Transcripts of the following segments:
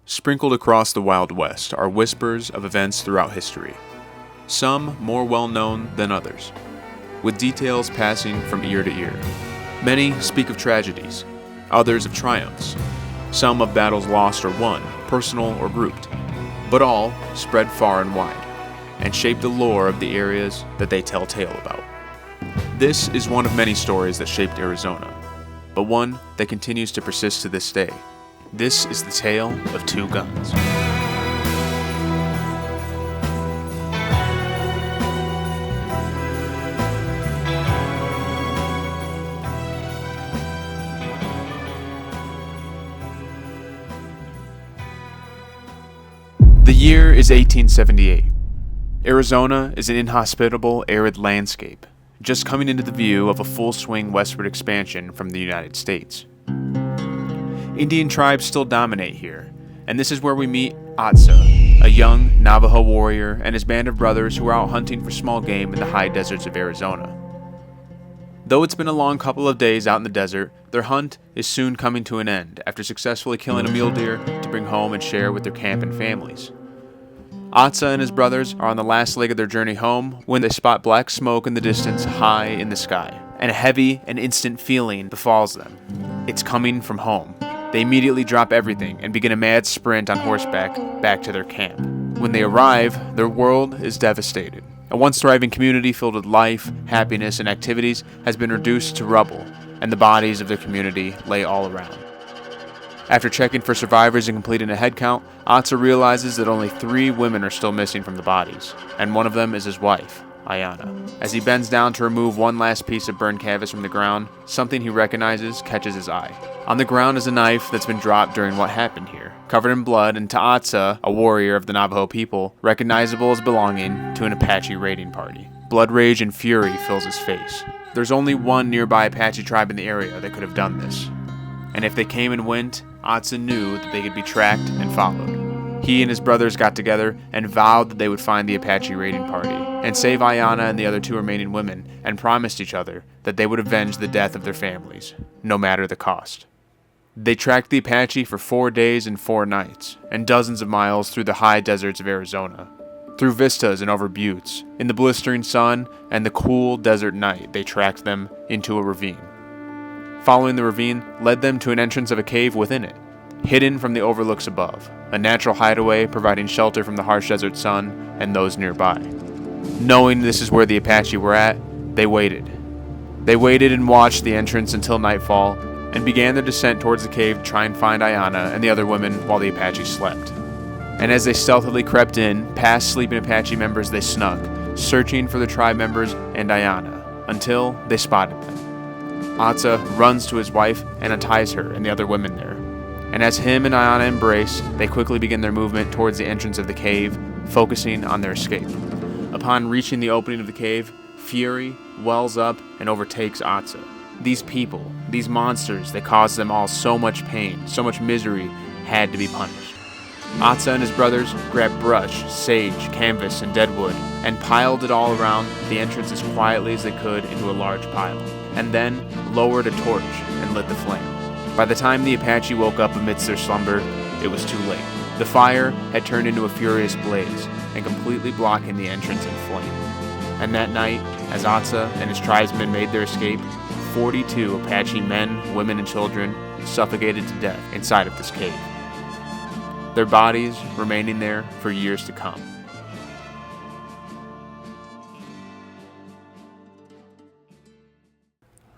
Sprinkled across the Wild West are whispers of events throughout history, some more well-known than others, with details passing from ear to ear. Many speak of tragedies, others of triumphs, some of battles lost or won, personal or grouped, but all spread far and wide, and shape the lore of the areas that they tell tale about. This is one of many stories that shaped Arizona, but one that continues to persist to this day. This is the tale of two guns. The year is 1878. Arizona is an inhospitable, arid landscape, just coming into the view of a full-swing westward expansion from the United States. Indian tribes still dominate here, and this is where we meet Atsa, a young Navajo warrior and his band of brothers who are out hunting for small game in the high deserts of Arizona. Though it's been a long couple of days out in the desert, their hunt is soon coming to an end after successfully killing a mule deer to bring home and share with their camp and families. Atsa and his brothers are on the last leg of their journey home when they spot black smoke in the distance high in the sky, and a heavy and instant feeling befalls them. It's coming from home. They immediately drop everything and begin a mad sprint on horseback back to their camp. When they arrive, their world is devastated. A once thriving community filled with life, happiness, and activities has been reduced to rubble, and the bodies of their community lay all around. After checking for survivors and completing a head count, Atsa realizes that only 3 women are still missing from the bodies, and one of them is his wife, Ayana. As he bends down to remove one last piece of burned canvas from the ground, something he recognizes catches his eye. On the ground is a knife that's been dropped during what happened here, covered in blood, and to Atsa, a warrior of the Navajo people, recognizable as belonging to an Apache raiding party. Blood rage and fury fills his face. There's only one nearby Apache tribe in the area that could have done this. And if they came and went, Atsa knew that they could be tracked and followed. He and his brothers got together and vowed that they would find the Apache raiding party and save Ayana and the other 2 remaining women, and promised each other that they would avenge the death of their families, no matter the cost. They tracked the Apache for 4 days and 4 nights, and dozens of miles through the high deserts of Arizona, through vistas and over buttes. In the blistering sun and the cool desert night, they tracked them into a ravine. Following the ravine led them to an entrance of a cave within it, hidden from the overlooks above, a natural hideaway providing shelter from the harsh desert sun and those nearby. Knowing this is where the Apache were at, they waited. They waited and watched the entrance until nightfall, and began their descent towards the cave to try and find Ayana and the other women while the Apache slept. And as they stealthily crept in, past sleeping Apache members they snuck, searching for the tribe members and Ayana, until they spotted them. Atsa runs to his wife and unties her and the other women there. And as him and Ayana embrace, they quickly begin their movement towards the entrance of the cave, focusing on their escape. Upon reaching the opening of the cave, fury wells up and overtakes Atsa. These people, these monsters that caused them all so much pain, so much misery, had to be punished. Atsa and his brothers grabbed brush, sage, canvas, and deadwood, and piled it all around the entrance as quietly as they could into a large pile, and then lowered a torch and lit the flame. By the time the Apache woke up amidst their slumber, it was too late. The fire had turned into a furious blaze, and completely blocking the entrance in flame. And that night, as Atsa and his tribesmen made their escape, 42 Apache men, women, and children suffocated to death inside of this cave, their bodies remaining there for years to come.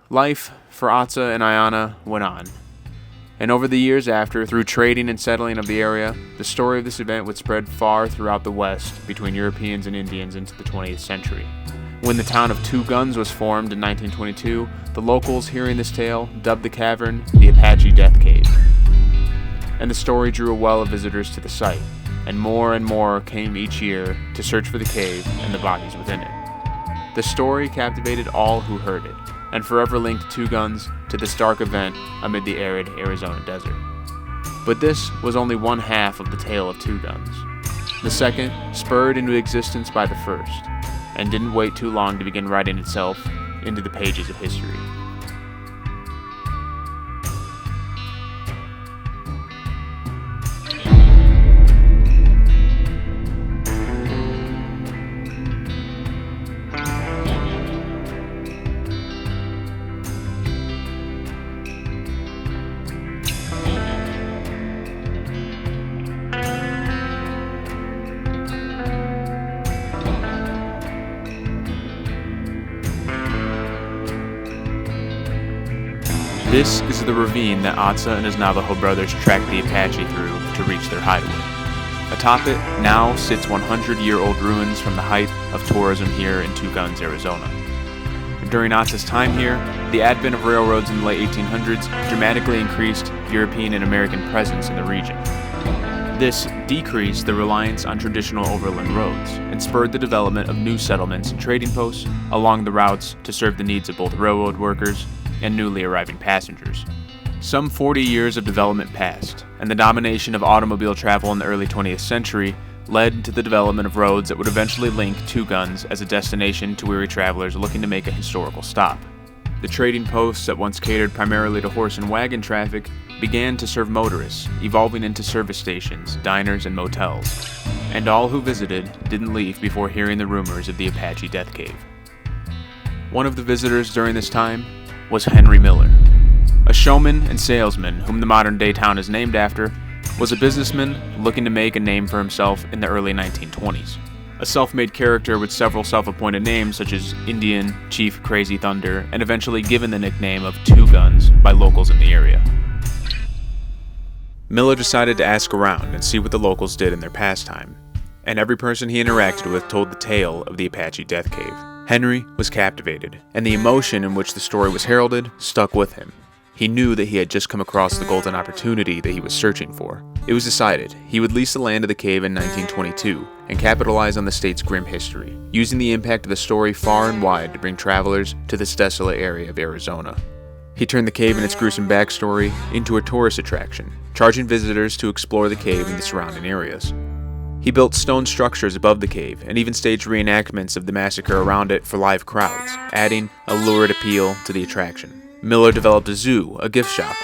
Life for Atsa and Ayana went on, and over the years after, through trading and settling of the area, the story of this event would spread far throughout the West between Europeans and Indians into the 20th century. When the town of Two Guns was formed in 1922, the locals, hearing this tale, dubbed the cavern the Apache Death Cave. And the story drew a well of visitors to the site, and more came each year to search for the cave and the bodies within it. The story captivated all who heard it, and forever linked Two Guns to this dark event amid the arid Arizona desert. But this was only one half of the tale of Two Guns. The second, spurred into existence by the first, and didn't wait too long to begin writing itself into the pages of history. This is the ravine that Atsa and his Navajo brothers tracked the Apache through to reach their hideaway. Atop it now sits 100-year-old ruins from the height of tourism here in Two Guns, Arizona. During Atsa's time here, the advent of railroads in the late 1800s dramatically increased European and American presence in the region. This decreased the reliance on traditional overland roads and spurred the development of new settlements and trading posts along the routes to serve the needs of both railroad workers and newly arriving passengers. Some 40 years of development passed, and the domination of automobile travel in the early 20th century led to the development of roads that would eventually link Two Guns as a destination to weary travelers looking to make a historical stop. The trading posts that once catered primarily to horse and wagon traffic began to serve motorists, evolving into service stations, diners, and motels. And all who visited didn't leave before hearing the rumors of the Apache Death Cave. One of the visitors during this time was Henry Miller. A showman and salesman whom the modern-day town is named after, was a businessman looking to make a name for himself in the early 1920s. A self-made character with several self-appointed names such as Indian, Chief Crazy Thunder, and eventually given the nickname of Two Guns by locals in the area. Miller decided to ask around and see what the locals did in their pastime, and every person he interacted with told the tale of the Apache Death Cave. Henry was captivated, and the emotion in which the story was heralded stuck with him. He knew that he had just come across the golden opportunity that he was searching for. It was decided he would lease the land of the cave in 1922 and capitalize on the state's grim history, using the impact of the story far and wide to bring travelers to this desolate area of Arizona. He turned the cave and its gruesome backstory into a tourist attraction, charging visitors to explore the cave and the surrounding areas. He built stone structures above the cave and even staged reenactments of the massacre around it for live crowds, adding a lurid appeal to the attraction. Miller developed a zoo, a gift shop,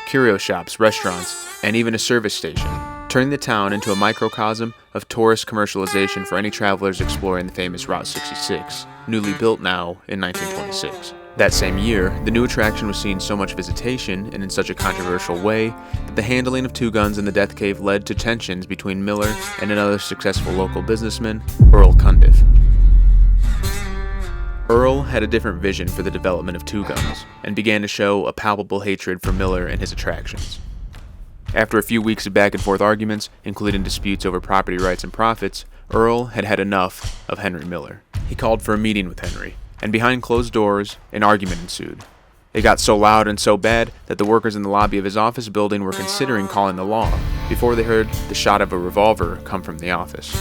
curio shops, restaurants, and even a service station, turning the town into a microcosm of tourist commercialization for any travelers exploring the famous Route 66, newly built now in 1926. That same year, the new attraction was seeing so much visitation and in such a controversial way that the handling of Two Guns in the Death Cave led to tensions between Miller and another successful local businessman, Earl Cundiff. Earl had a different vision for the development of Two Guns and began to show a palpable hatred for Miller and his attractions. After a few weeks of back-and-forth arguments, including disputes over property rights and profits, Earl had had enough of Henry Miller. He called for a meeting with Henry, and behind closed doors, an argument ensued. It got so loud and so bad that the workers in the lobby of his office building were considering calling the law before they heard the shot of a revolver come from the office.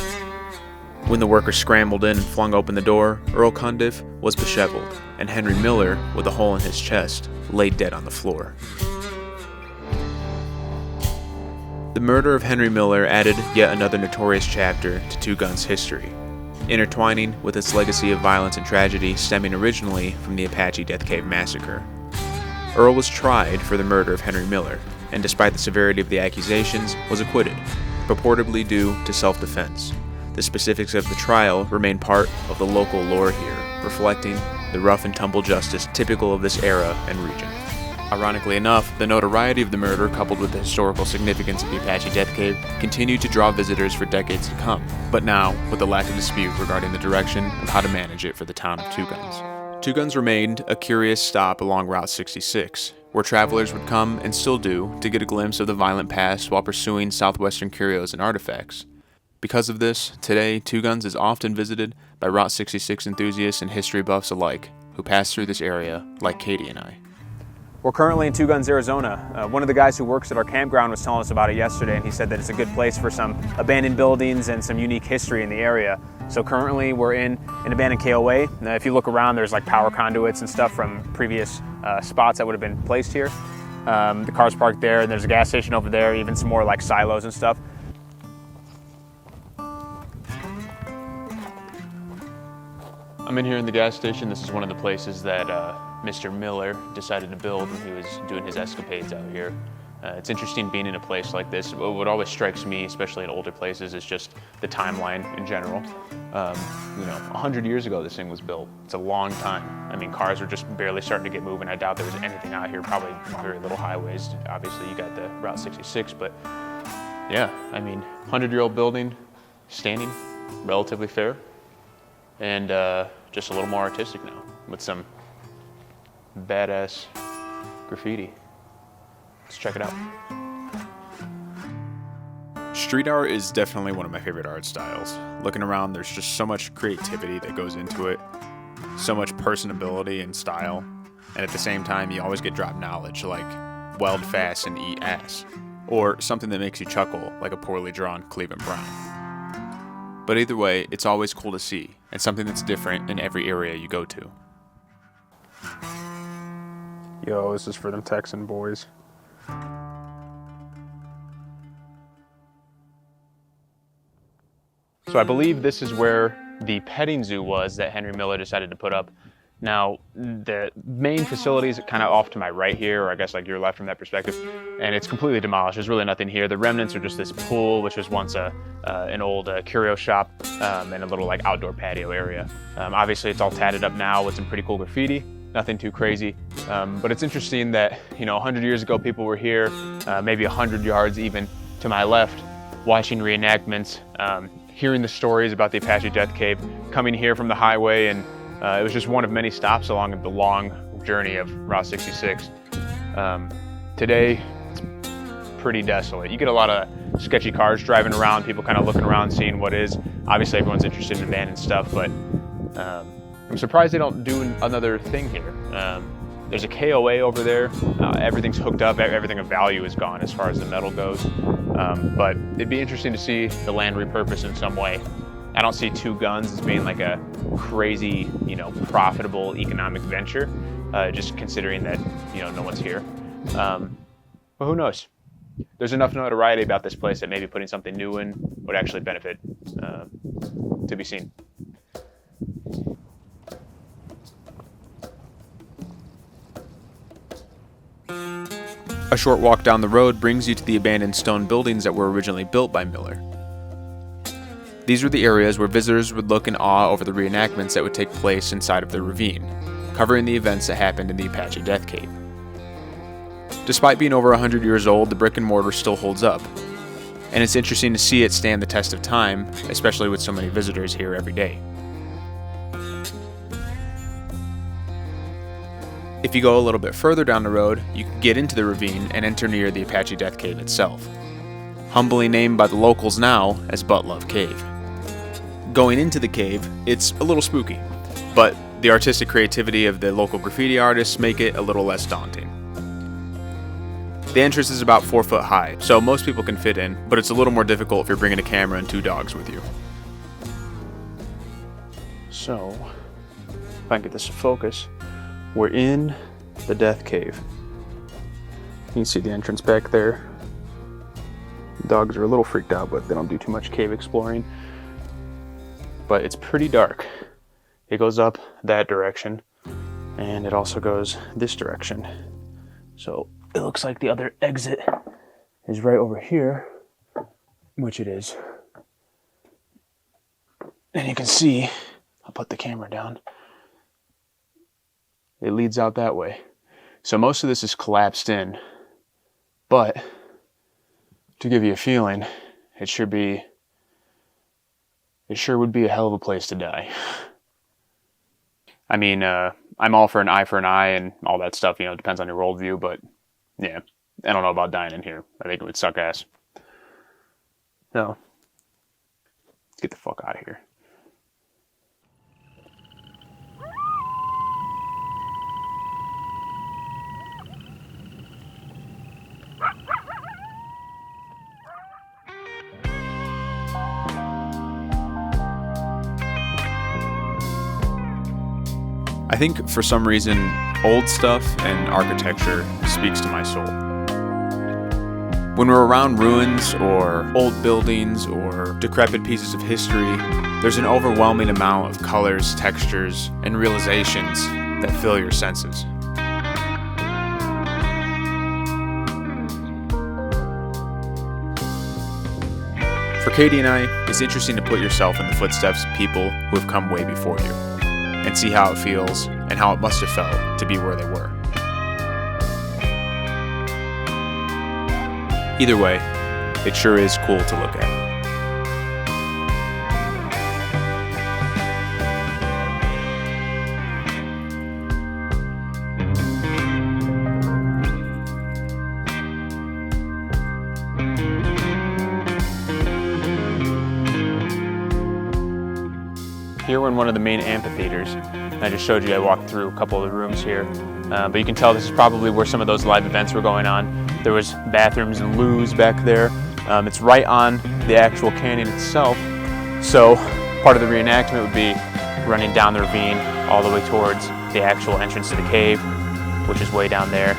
When the workers scrambled in and flung open the door, Earl Cundiff was disheveled, and Henry Miller, with a hole in his chest, lay dead on the floor. The murder of Henry Miller added yet another notorious chapter to Two Guns' history, intertwining with its legacy of violence and tragedy stemming originally from the Apache Death Cave massacre. Earl was tried for the murder of Henry Miller, and despite the severity of the accusations, was acquitted, purportedly due to self-defense. The specifics of the trial remain part of the local lore here, reflecting the rough and tumble justice typical of this era and region. Ironically enough, the notoriety of the murder, coupled with the historical significance of the Apache Death Cave, continued to draw visitors for decades to come, but now with a lack of dispute regarding the direction of how to manage it for the town of Two Guns. Two Guns remained a curious stop along Route 66, where travelers would come, and still do, to get a glimpse of the violent past while pursuing southwestern curios and artifacts. Because of this, today Two Guns is often visited by Route 66 enthusiasts and history buffs alike, who pass through this area like Katie and I. We're currently in Two Guns, Arizona. One of the guys who works at our campground was telling us about it yesterday, and he said that it's a good place for some abandoned buildings and some unique history in the area. So currently we're in an abandoned KOA. Now, if you look around, there's like power conduits and stuff from previous spots that would have been placed here. The car's parked there, and there's a gas station over there, even some more like silos and stuff. I'm in here in the gas station. This is one of the places that Mr. Miller decided to build when he was doing his escapades out here. It's interesting being in a place like this. What always strikes me, especially in older places, is just the timeline in general. 100 years ago this thing was built. It's a long time. I mean, cars were just barely starting to get moving. I doubt there was anything out here, probably very little highways. Obviously, you got the Route 66, but yeah, I mean, 100-year-old building, standing, relatively fair, and just a little more artistic now, with some badass graffiti. Let's check it out. Street art is definitely one of my favorite art styles. Looking around, there's just so much creativity that goes into it, so much personability and style, and at the same time, you always get dropped knowledge like weld fast and eat ass, or something that makes you chuckle like a poorly drawn Cleveland Brown. But either way, it's always cool to see, and something that's different in every area you go to. Yo, this is for them Texan boys. So I believe this is where the petting zoo was that Henry Miller decided to put up. Now, the main facility is kind of off to my right here, or I guess like your left from that perspective, and it's completely demolished. There's really nothing here. The remnants are just this pool, which was once an old curio shop and a little like outdoor patio area. Obviously, it's all tatted up now with some pretty cool graffiti. Nothing too crazy, but it's interesting that 100 years ago people were here, maybe 100 yards even to my left, watching reenactments, hearing the stories about the Apache Death Cave, coming here from the highway, and it was just one of many stops along the long journey of Route 66. Today, it's pretty desolate. You get a lot of sketchy cars driving around, people kind of looking around, seeing what is. Obviously, everyone's interested in abandoned stuff, but I'm surprised they don't do another thing here. There's a KOA over there. Everything's hooked up. Everything of value is gone as far as the metal goes. But it'd be interesting to see the land repurposed in some way. I don't see Two Guns as being like a crazy, profitable economic venture, just considering that, no one's here. But who knows? There's enough notoriety about this place that maybe putting something new in would actually benefit, to be seen. A short walk down the road brings you to the abandoned stone buildings that were originally built by Miller. These were the areas where visitors would look in awe over the reenactments that would take place inside of the ravine, covering the events that happened in the Apache Death Cave. Despite being over 100 years old, the brick and mortar still holds up, and it's interesting to see it stand the test of time, especially with so many visitors here every day. If you go a little bit further down the road, you can get into the ravine and enter near the Apache Death Cave itself, humbly named by the locals now as Butt Love Cave. Going into the cave, it's a little spooky, but the artistic creativity of the local graffiti artists make it a little less daunting. The entrance is about 4 foot high, so most people can fit in, but it's a little more difficult if you're bringing a camera and 2 dogs with you. So, if I can get this to focus, we're in the Death Cave. You can see the entrance back there. Dogs are a little freaked out, but they don't do too much cave exploring. But it's pretty dark. It goes up that direction, and it also goes this direction. So it looks like the other exit is right over here, which it is. And you can see, I'll put the camera down, it leads out that way. So most of this is collapsed in, but to give you a feeling, it sure would be a hell of a place to die. I mean, I'm all for an eye and all that stuff, depends on your worldview, but yeah, I don't know about dying in here. I think it would suck ass. So, let's get the fuck out of here. I think for some reason, old stuff and architecture speaks to my soul. When we're around ruins or old buildings or decrepit pieces of history, there's an overwhelming amount of colors, textures, and realizations that fill your senses. For Katie and I, it's interesting to put yourself in the footsteps of people who have come way before you, and see how it feels and how it must have felt to be where they were. Either way, it sure is cool to look at. Here we're in one of the main amphitheaters. I just showed you, I walked through a couple of the rooms here. But you can tell this is probably where some of those live events were going on. There was bathrooms and loos back there. It's right on the actual canyon itself. So part of the reenactment would be running down the ravine all the way towards the actual entrance to the cave, which is way down there.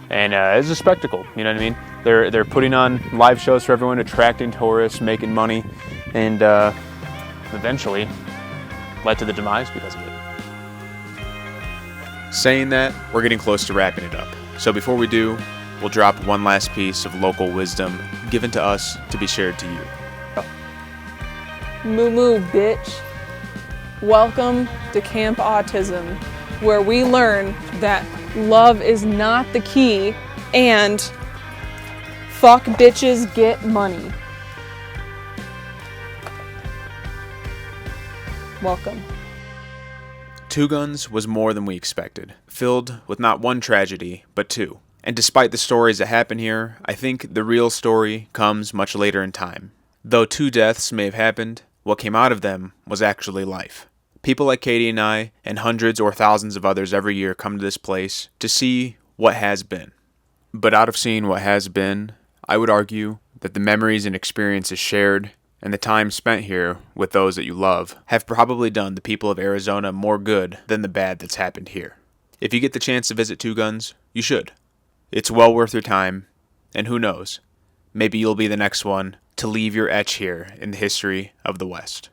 And it's a spectacle, you know what I mean? They're putting on live shows for everyone, attracting tourists, making money, and eventually led to the demise because of it. Saying that, we're getting close to wrapping it up. So before we do, we'll drop one last piece of local wisdom given to us to be shared to you. Moo moo, bitch. Welcome to Camp Autism, where we learn that love is not the key and fuck bitches, get money. Welcome. Two Guns was more than we expected, filled with not one tragedy, but two. And despite the stories that happen here, I think the real story comes much later in time. Though two deaths may have happened, what came out of them was actually life. People like Katie and I, and hundreds or thousands of others every year come to this place to see what has been. But out of seeing what has been, I would argue that the memories and experiences shared and the time spent here with those that you love have probably done the people of Arizona more good than the bad that's happened here. If you get the chance to visit Two Guns, you should. It's well worth your time, and who knows, maybe you'll be the next one to leave your etch here in the history of the West.